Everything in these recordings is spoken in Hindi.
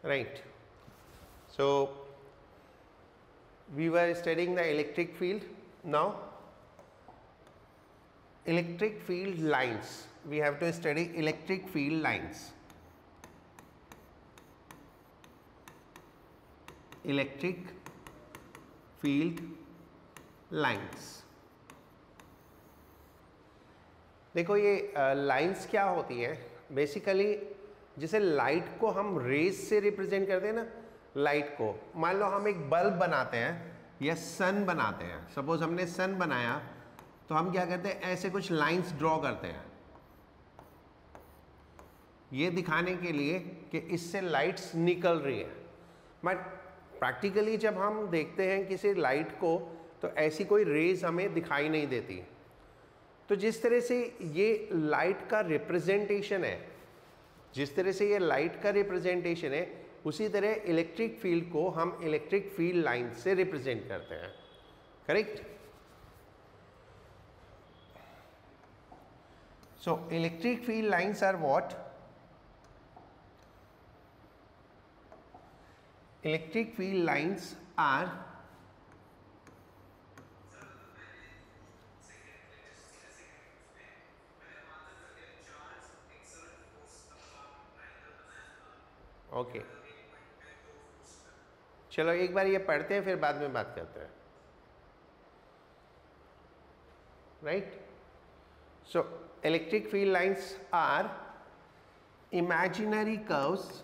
right? So we were studying the electric field. Now electric field lines, we have to study electric field lines. Electric field lines. देखो ये लाइंस क्या होती है बेसिकली, जैसे लाइट को हम रेज से रिप्रेजेंट करते हैं ना, लाइट को मान लो हम एक बल्ब बनाते हैं या सन बनाते हैं, सपोज हमने सन बनाया तो हम क्या करते हैं, ऐसे कुछ लाइंस ड्रॉ करते हैं ये दिखाने के लिए कि इससे लाइट्स निकल रही है। बट प्रैक्टिकली जब हम देखते हैं किसी लाइट को तो ऐसी कोई रेज हमें दिखाई नहीं देती। तो जिस तरह से ये लाइट का रिप्रेजेंटेशन है, जिस तरह से ये लाइट का रिप्रेजेंटेशन है, उसी तरह इलेक्ट्रिक फील्ड को हम इलेक्ट्रिक फील्ड लाइन से रिप्रेजेंट करते हैं। Correct? So electric field lines are what? Electric field lines are okay चलो एक बार ये पढ़ते हैं फिर बाद में बात करते हैं। Right? So electric field lines are imaginary curves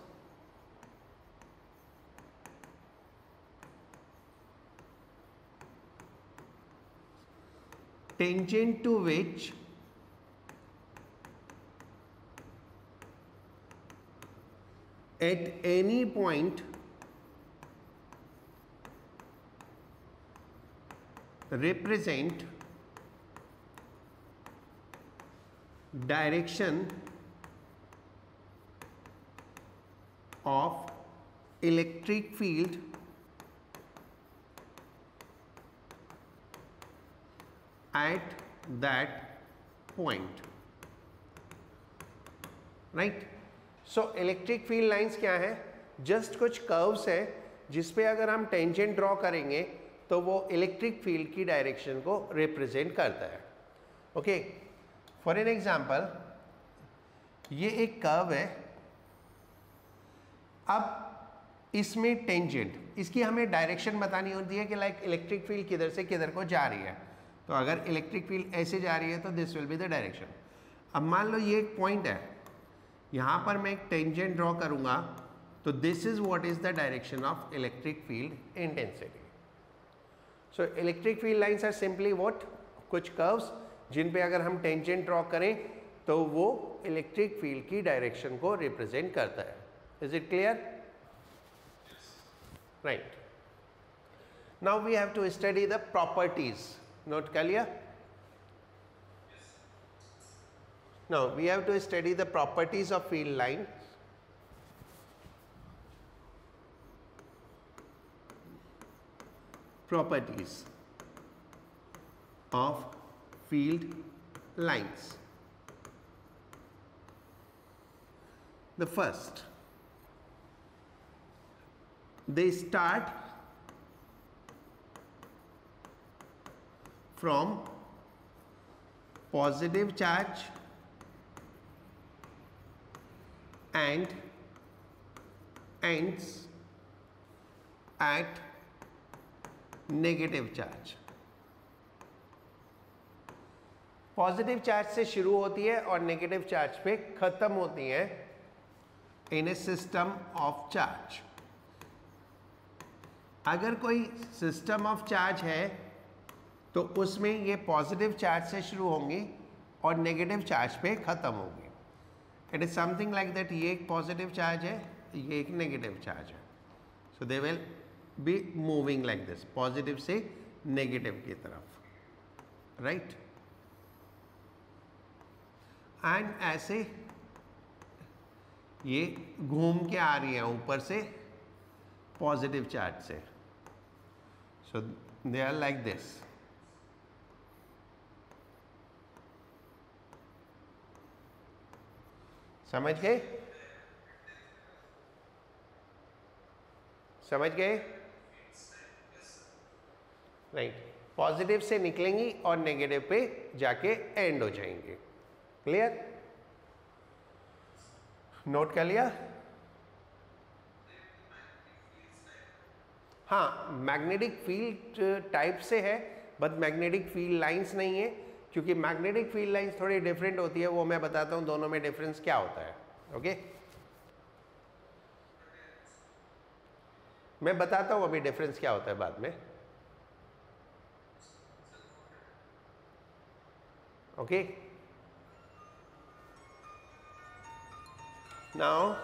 tangent to which at any point represent direction of electric field at that point. Right? So electric field lines क्या है? जस्ट कुछ कर्व्स है जिस पे अगर हम टेंजेंट ड्रॉ करेंगे तो वो इलेक्ट्रिक फील्ड की डायरेक्शन को रिप्रेजेंट करता है। ओके, फॉर एन एग्जांपल ये एक कर्व है, अब इसमें टेंजेंट, इसकी हमें डायरेक्शन बतानी होती है कि लाइक इलेक्ट्रिक फील्ड किधर से किधर को जा रही है। तो अगर इलेक्ट्रिक फील्ड ऐसे जा रही है तो this will be the direction. अब मान लो ये एक पॉइंट है, यहाँ पर मैं एक टेंजेंट ड्रॉ करूँगा तो this is what is the direction of electric field intensity. So electric field lines are simply what? कुछ कर्व्स जिन पे अगर हम टेंजेंट ड्रॉ करें तो वो इलेक्ट्रिक फील्ड की डायरेक्शन को रिप्रेजेंट करता है। Is it clear? Right, now we have to study the properties. Note कर लिया? Now we have to study the properties of field line. Properties of field lines. The first, they start from positive charge and ends at negative charge. Positive charge से शुरू होती है और नेगेटिव चार्ज पे खत्म होती है इन ए सिस्टम ऑफ चार्ज। अगर कोई सिस्टम ऑफ चार्ज है तो उसमें ये पॉजिटिव चार्ज से शुरू होंगी और नेगेटिव चार्ज पे खत्म होगी। It is something like that, ये एक पॉजिटिव चार्ज है, ये एक नेगेटिव चार्ज है। So they will be moving like this, positive से नेगेटिव की तरफ। राइट? एंड ऐसे ये घूम के आ रही है ऊपर से पॉजिटिव चार्ज से। सो दे आर लाइक दिस। समझ गए? समझ गए? राइट, पॉजिटिव से निकलेंगी और नेगेटिव पे जाके एंड हो जाएंगे। क्लियर? नोट कर लिया? हाँ, मैग्नेटिक फील्ड टाइप से है, बट मैग्नेटिक फील्ड लाइंस नहीं है, क्योंकि मैग्नेटिक फील्ड लाइंस थोड़ी डिफरेंट होती है। वो मैं बताता हूँ दोनों में डिफरेंस क्या होता है। ओके, मैं बताता हूँ अभी डिफरेंस क्या होता है बाद में। Okay, now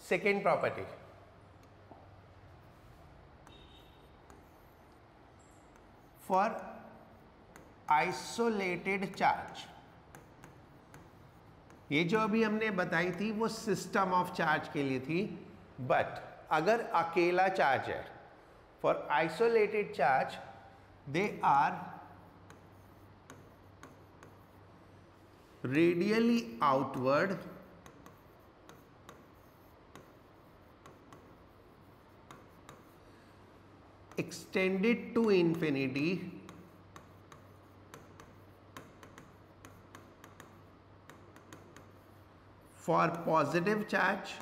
second property, for isolated charge, ये जो अभी हमने बताई थी वो सिस्टम ऑफ चार्ज के लिए थी, बट अगर अकेला चार्ज है, for isolated charge they are radially outward extended to infinity for positive charge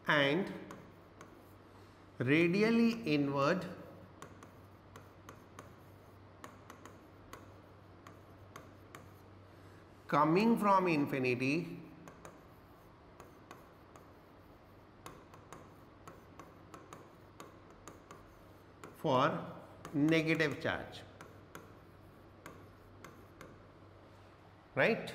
and radially inward coming from infinity for negative charge, right?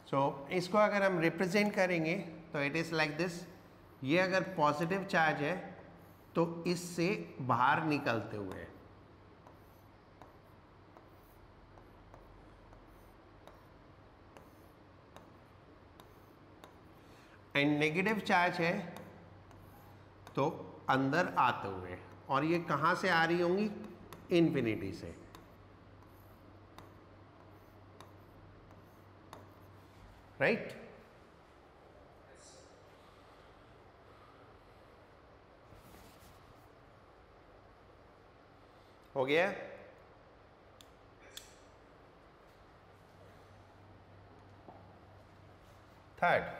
So इसको अगर हम रिप्रेजेंट करेंगे तो इट इज लाइक दिस। ये अगर पॉजिटिव चार्ज है तो इससे बाहर निकलते हुए, एंड नेगेटिव चार्ज है तो अंदर आते हुए, और ये कहां से आ रही होंगी? इन्फिनिटी से। राइट? हो गया? Third,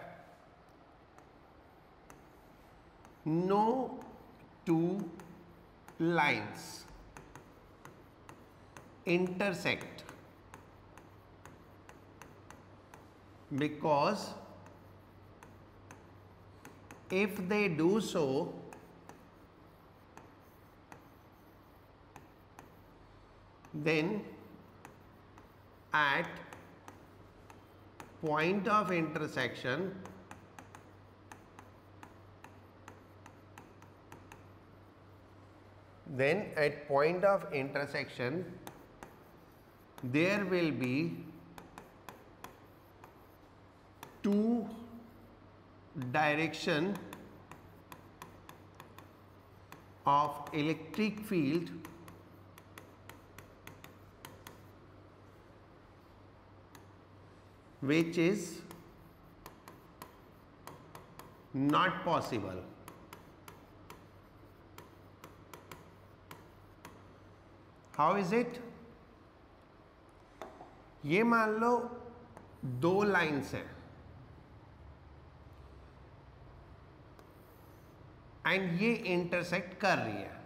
no two lines intersect because if they do so then at point of intersection there will be two direction of electric field which is not possible. How is it? ये मान लो दो लाइन्स हैं एंड ये इंटरसेक्ट कर रही है।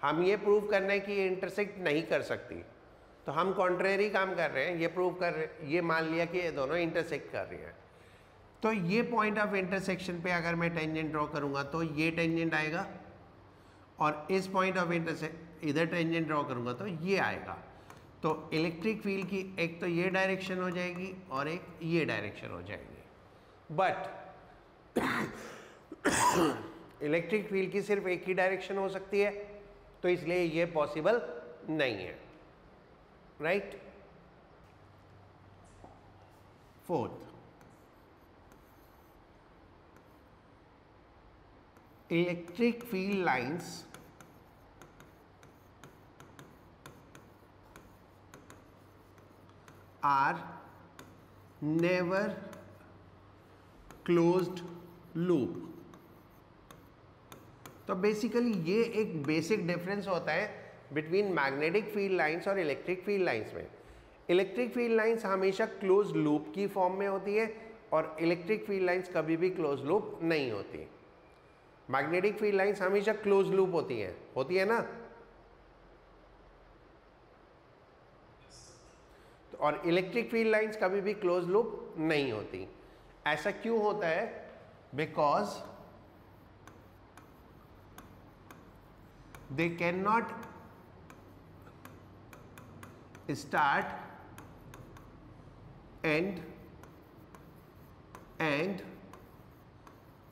हम ये प्रूव करना है कि ये इंटरसेक्ट नहीं कर सकती, तो हम कॉन्ट्रेरी काम कर रहे हैं। ये प्रूव कर रहे हैं, ये मान लिया कि ये दोनों इंटरसेक्ट कर रही हैं। तो ये पॉइंट ऑफ इंटरसेक्शन पे अगर मैं टेंजेंट ड्रॉ करूंगा तो ये टेंजेंट आएगा, और इस पॉइंट ऑफ इंटरसेक्ट इधर टेंजेंट ड्रॉ करूंगा तो ये आएगा। तो इलेक्ट्रिक फील्ड की एक तो ये डायरेक्शन हो जाएगी और एक ये डायरेक्शन हो जाएगी, बट इलेक्ट्रिक फील्ड की सिर्फ एक ही डायरेक्शन हो सकती है, तो इसलिए ये पॉसिबल नहीं है। Right? Fourth, electric field lines are never closed loop. तो बेसिकली ये एक बेसिक डिफरेंस होता है बिटवीन मैग्नेटिक फील्ड लाइंस और इलेक्ट्रिक फील्ड लाइंस में। इलेक्ट्रिक फील्ड लाइंस हमेशा क्लोज लूप की फॉर्म में होती है और इलेक्ट्रिक फील्ड लाइंस कभी भी क्लोज लूप नहीं होती। मैग्नेटिक फील्ड लाइंस हमेशा क्लोज लूप होती है ना। तो और इलेक्ट्रिक फील्ड लाइंस कभी भी क्लोज लूप नहीं होती। ऐसा क्यों होता है? Because they cannot start and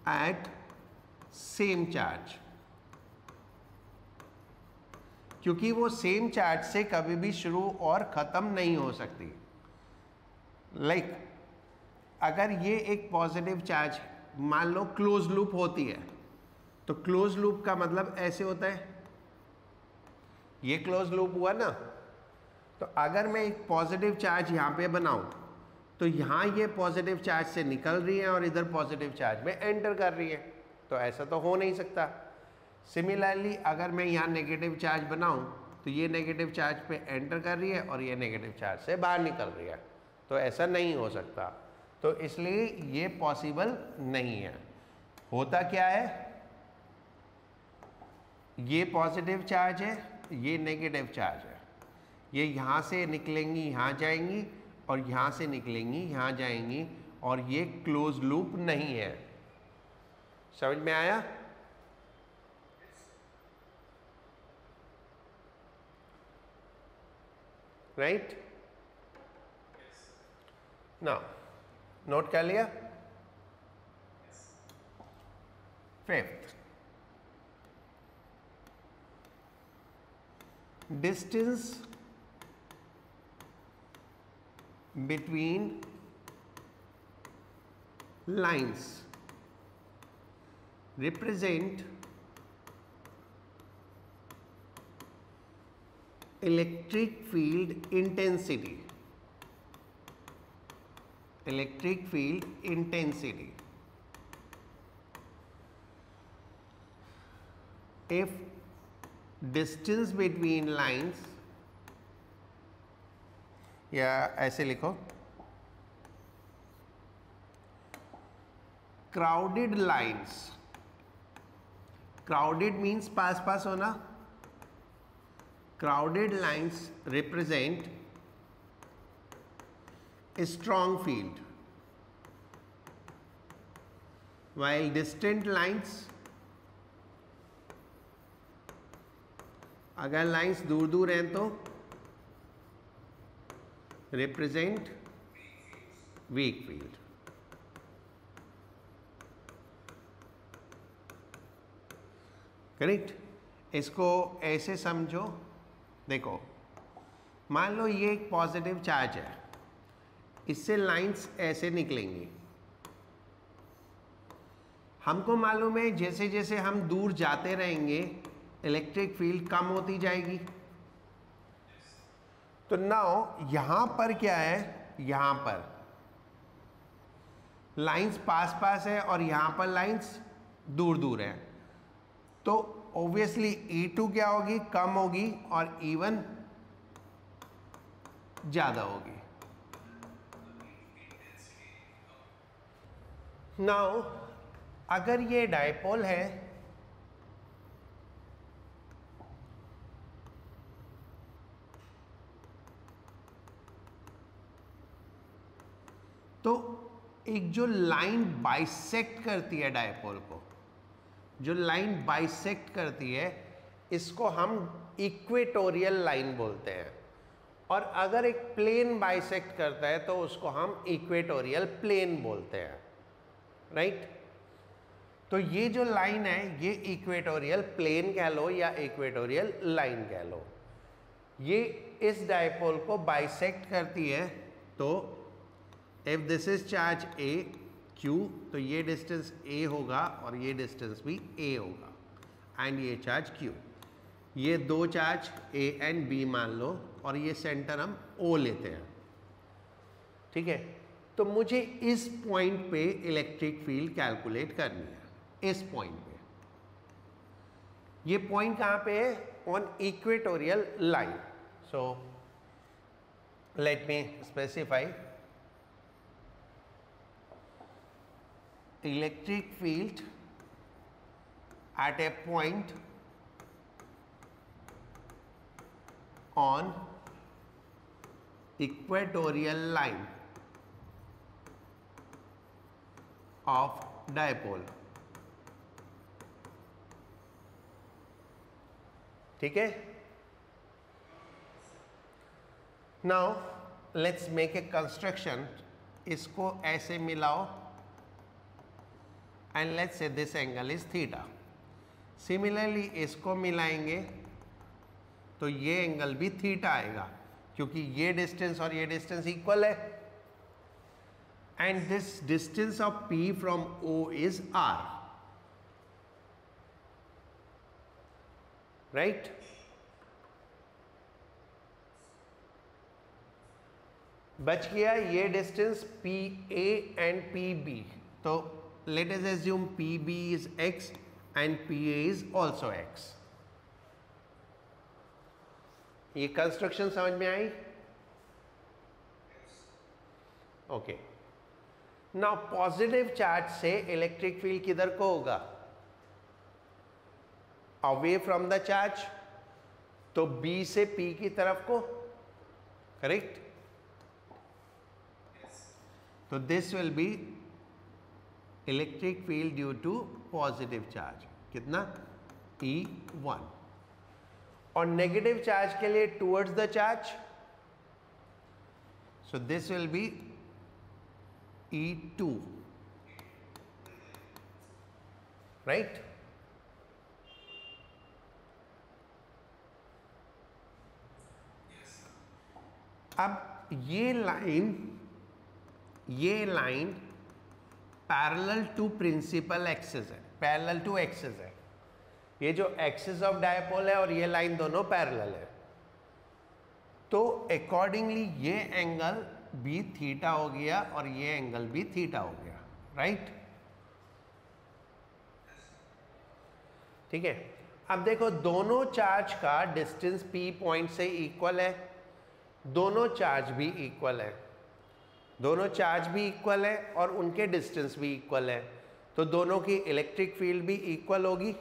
at same charge, क्योंकि वो सेम चार्ज से कभी भी शुरू और ख़त्म नहीं हो सकती। लाइक अगर ये एक पॉजिटिव चार्ज मान लो क्लोज लूप होती है, तो क्लोज लूप का मतलब ऐसे होता है, ये क्लोज लूप हुआ ना। तो अगर मैं एक पॉजिटिव चार्ज यहाँ पे बनाऊँ तो यहाँ ये पॉजिटिव चार्ज से निकल रही है और इधर पॉजिटिव चार्ज में एंटर कर रही है, तो ऐसा तो हो नहीं सकता। सिमिलरली अगर मैं यहाँ नेगेटिव चार्ज बनाऊँ तो ये नेगेटिव चार्ज पे एंटर कर रही है और ये नेगेटिव चार्ज से बाहर निकल रही है, तो ऐसा नहीं हो सकता। तो इसलिए ये पॉसिबल नहीं है। होता क्या है, ये पॉजिटिव चार्ज है, ये नेगेटिव चार्ज है, ये यहाँ से निकलेंगी यहाँ जाएंगी और यहाँ से निकलेंगी यहाँ जाएंगी, और ये क्लोज लूप नहीं है। समझ में आया? राइट? नाउ नोट कर लिया? Fifth, distance between lines represent electric field intensity. Electric field intensity. If distance between lines, या ऐसे लिखो, crowded lines, crowded means पास पास होना, crowded lines represent a strong field, while distant lines, अगर लाइंस दूर दूर हैं तो रिप्रेजेंट वीक फील्ड। करेक्ट? इसको ऐसे समझो, देखो मान लो ये एक पॉजिटिव चार्ज है, इससे लाइंस ऐसे निकलेंगी। हमको मालूम है जैसे जैसे हम दूर जाते रहेंगे इलेक्ट्रिक फील्ड कम होती जाएगी। तो नाउ यहां पर क्या है, यहां पर लाइंस पास पास है और यहां पर लाइंस दूर दूर है, तो ऑब्वियसली E2 क्या होगी, कम होगी, और E1 ज्यादा होगी। नाउ अगर ये डायपोल है तो एक जो लाइन बाइसेक्ट करती है डायपोल को, जो लाइन बाइसेक्ट करती है, इसको हम इक्वेटोरियल लाइन बोलते हैं। और अगर एक प्लेन बाइसेक्ट करता है तो उसको हम इक्वेटोरियल प्लेन बोलते हैं। राइट? तो ये जो लाइन है ये इक्वेटोरियल प्लेन कह लो या इक्वेटोरियल लाइन कह लो, ये इस डायपोल को बाइसेक्ट करती है। तो if this is charge A Q, तो ये डिस्टेंस ए होगा और ये डिस्टेंस भी ए होगा, एंड ये चार्ज क्यू। ये दो चार्ज ए एंड बी मान लो, और ये सेंटर हम ओ लेते हैं। ठीक है, तो मुझे इस पॉइंट पे इलेक्ट्रिक फील्ड कैलकुलेट करनी है, इस पॉइंट पे। ये पॉइंट कहाँ पे है? On equatorial line. So let me specify electric field at a point on equatorial line of dipole। ठीक है, now let's make a construction. इसको ऐसे मिलाओ and let's say this angle is theta. Similarly इसको मिलाएंगे तो ये एंगल भी थीटा आएगा, क्योंकि ये डिस्टेंस और ये डिस्टेंस इक्वल है। And this distance of P from O is R, right? बच गया ये डिस्टेंस PA एंड PB। तो let us assume PB is x and PA is also x। ये कंस्ट्रक्शन समझ में आई? ओके, नाउ पॉजिटिव चार्ज से इलेक्ट्रिक फील्ड किधर को होगा? अवे फ्रॉम द चार्ज, तो B से P की तरफ को, करेक्ट? तो this will be electric field due to positive charge. कितना? E1। और नेगेटिव चार्ज के लिए towards the charge, so this will be E2, right? अब ये line parallel to principal axis है, पैरेलल टू एक्सिस है। ये जो एक्सिस ऑफ डायपोल है और ये लाइन दोनों पैरेलल है, तो अकॉर्डिंगली ये एंगल भी थीटा हो गया और ये एंगल भी थीटा हो गया, राइट? ठीक है, अब देखो दोनों चार्ज का डिस्टेंस P पॉइंट से इक्वल है, दोनों चार्ज भी इक्वल है, दोनों चार्ज भी इक्वल है और उनके डिस्टेंस भी इक्वल है, तो दोनों की इलेक्ट्रिक फील्ड भी इक्वल होगी।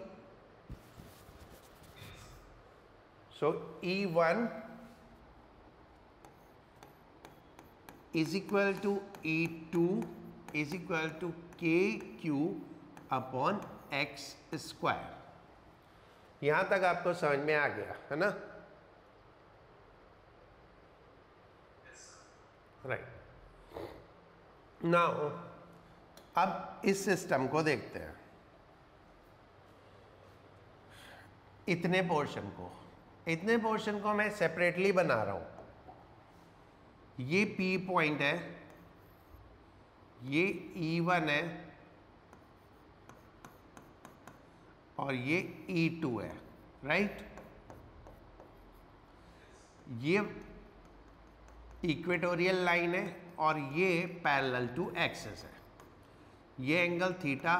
सो E1 is equal to E2 is equal to KQ upon x square. यहां तक आपको समझ में आ गया है ना? राइट। नाउ अब इस सिस्टम को देखते हैं, इतने पोर्शन को मैं सेपरेटली बना रहा हूं। ये P पॉइंट है, ये E1 है और ये E2 है, राइट? ये इक्वेटोरियल लाइन है और ये पैरेलल टू एक्सिस है। ये एंगल थीटा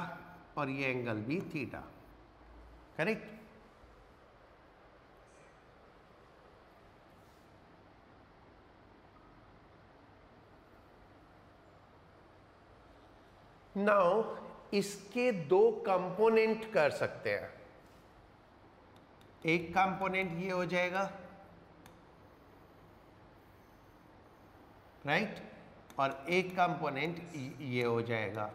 और ये एंगल भी थीटा, करेक्ट? नाउ इसके दो कंपोनेंट कर सकते हैं। एक कंपोनेंट ये हो जाएगा, राइट? और एक कंपोनेंट ये हो जाएगा।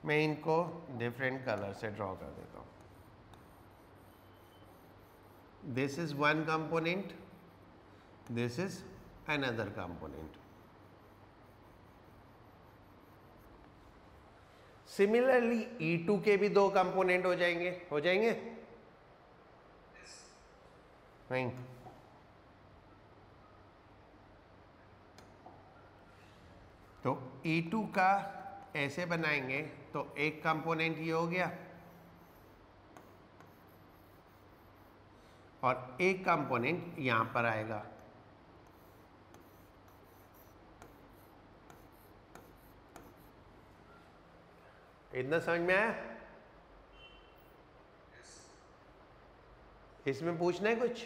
मैं इनको डिफरेंट कलर से ड्रॉ कर देता हूं। This is one component, this is another component. Similarly E2 के भी दो कंपोनेंट हो जाएंगे, नहीं? तो E2 का ऐसे बनाएंगे तो एक कंपोनेंट ये हो गया और एक कंपोनेंट यहां पर आएगा। इतना समझ में आया? इसमें पूछना है कुछ?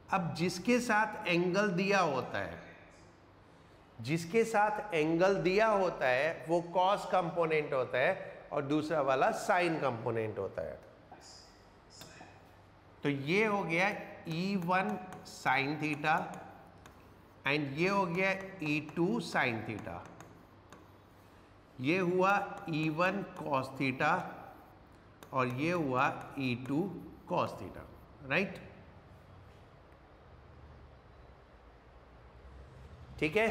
अब जिसके साथ एंगल दिया होता है, जिसके साथ एंगल दिया होता है वो कॉस कंपोनेंट होता है और दूसरा वाला साइन कंपोनेंट होता है। तो ये हो गया E1 साइन थीटा एंड ये हो गया E2 साइन थीटा। ये हुआ E1 कॉस थीटा और ये हुआ E2 कॉस थीटा, राइट? ठीक है?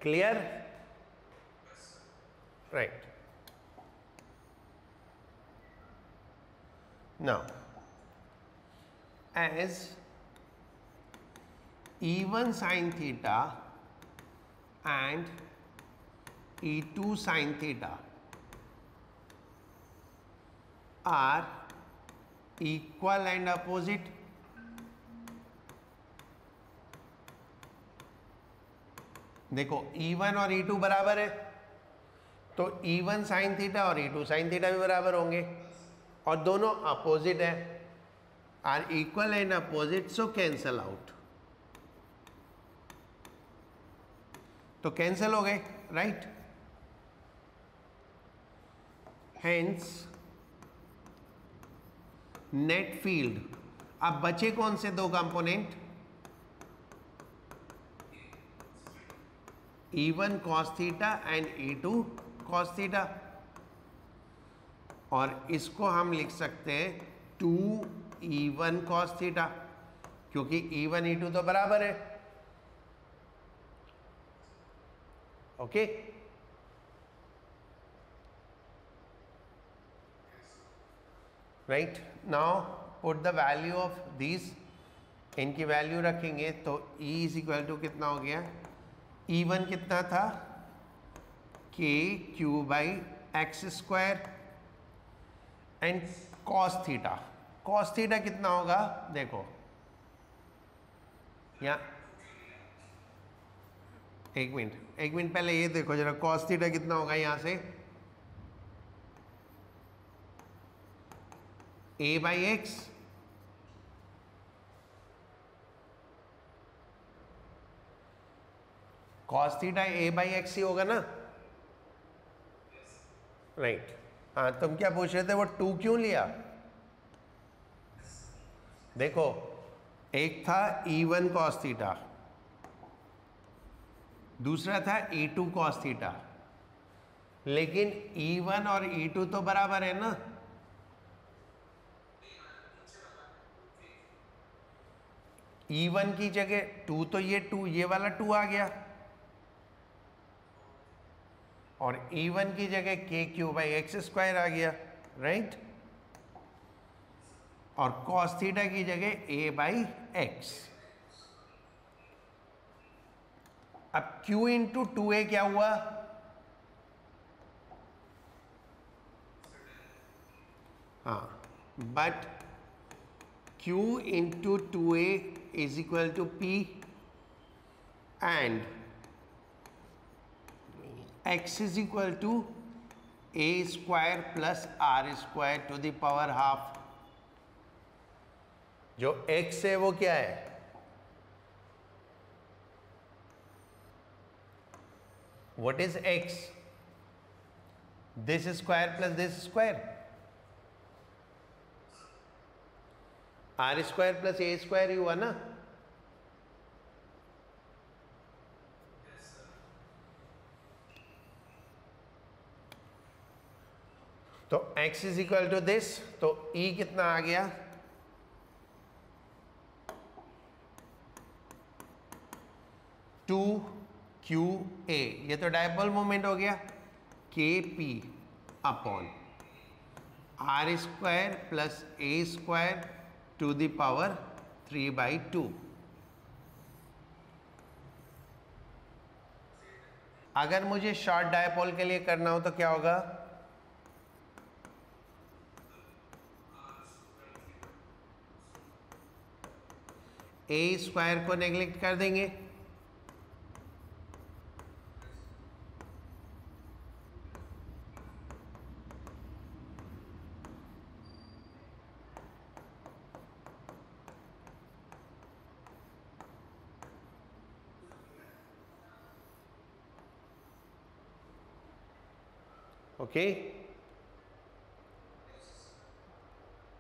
Clear? Right. Now as E1 sin theta and E2 sin theta are equal and opposite, देखो E1 और E2 बराबर है तो E1 sin थीटा और E2 sin थीटा भी बराबर होंगे, और दोनों अपोजिट है, are equal and opposite, so cancel out. तो कैंसल हो गए, राइट? Hence net field. अब बचे कौन से दो component? E1 cos theta and E2 cos theta, और इसको हम लिख सकते हैं 2E1 cos थीटा, क्योंकि E1 E2 तो बराबर है। Okay? Right? Now put the value of this, इनकी वैल्यू रखेंगे तो E इज इक्वल टू कितना हो गया? E1 कितना था? KQ by x square and cos theta. Cos theta कितना होगा? देखो यहाँ एक मिनट पहले ये देखो जरा, कॉस थीटा कितना होगा यहाँ से? A by x, cos theta A by x ही होगा ना, राइट? हाँ, तुम क्या पूछ रहे थे, वो 2 क्यों लिया? देखो एक था E1 cos थीटा, दूसरा था E2 cos थीटा, लेकिन E1 और E2 तो बराबर है ना? E1 की जगह 2 तो ये 2, ये वाला 2 आ गया, और E1 की जगह KQ बाई एक्स स्क्वायर आ गया, राइट? और cos थीटा की जगह A बाई एक्स। अब Q इंटू 2A क्या हुआ? हाँ, but Q into 2A is equal to P and x is equal to A square plus R square to the power half. जो x है वो क्या है? What is x? This square plus this square, R square plus A square ही हुआ ना? तो x is equal to this, तो E कितना आ गया? टू QA, ये तो डायपोल मोमेंट हो गया, KP upon R square plus A square to the power 3/2। अगर मुझे शॉर्ट डायपोल के लिए करना हो तो क्या होगा? ए स्क्वायर को नेग्लेक्ट कर देंगे, ओके